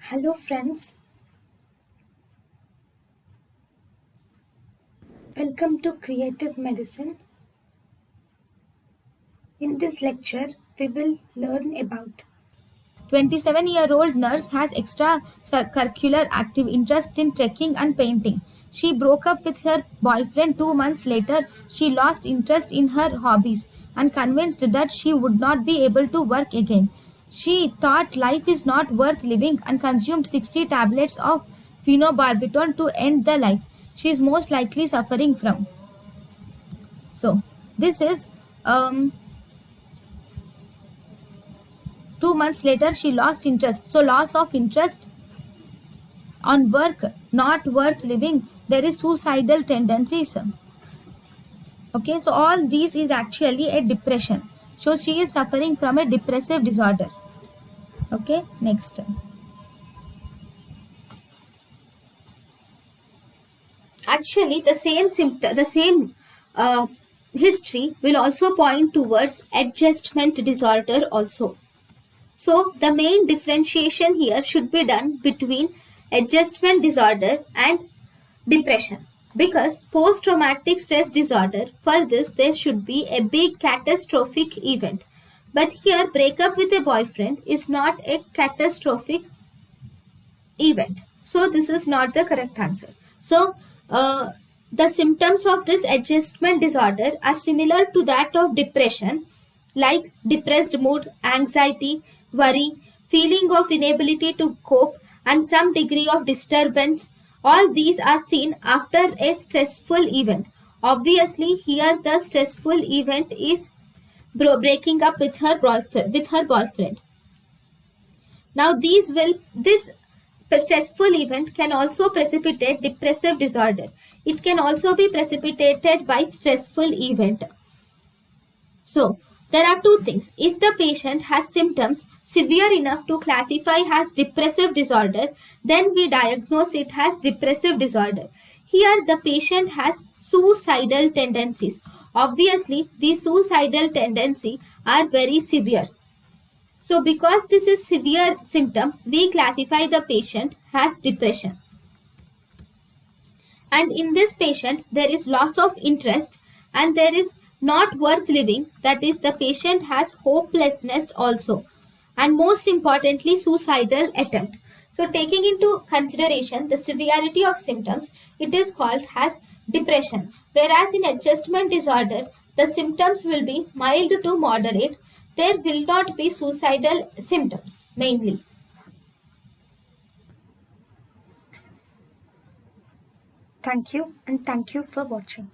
Hello friends, welcome to Creative Medicine. In this lecture, we will learn about 27-year-old nurse has extracurricular active interests in trekking and painting. She broke up with her boyfriend 2 months later. She lost interest in her hobbies and convinced that she would not be able to work again. She thought life is not worth living and consumed 60 tablets of phenobarbital to end the life she is most likely suffering from. So, this is 2 months later she lost interest. So, loss of interest on work not worth living, there is suicidal tendencies. Okay, so all these is actually a depression, so she is suffering from a depressive disorder. Okay, next. Actually the same history will also point towards adjustment disorder also. So the main differentiation here should be done between adjustment disorder and depression, because post-traumatic stress disorder, for this there should be a big catastrophic event, but here breakup with a boyfriend is not a catastrophic event, so this is not the correct answer. So the symptoms of this adjustment disorder are similar to that of depression, like depressed mood, anxiety, worry, feeling of inability to cope, and some degree of disturbance. All these are seen after a stressful event. Obviously, here the stressful event is breaking up with her boyfriend. Now, this stressful event can also precipitate depressive disorder. It can also be precipitated by stressful event. So, there are two things. If the patient has symptoms severe enough to classify as depressive disorder, then we diagnose it as depressive disorder. Here, the patient has suicidal tendencies. Obviously, these suicidal tendencies are very severe. So, because this is severe symptom, we classify the patient as depression. And in this patient, there is loss of interest and there is not worth living. That is, the patient has hopelessness also. And most importantly, suicidal attempt. So, taking into consideration the severity of symptoms, it is called as depression. Whereas in adjustment disorder, the symptoms will be mild to moderate. There will not be suicidal symptoms mainly. Thank you, and thank you for watching.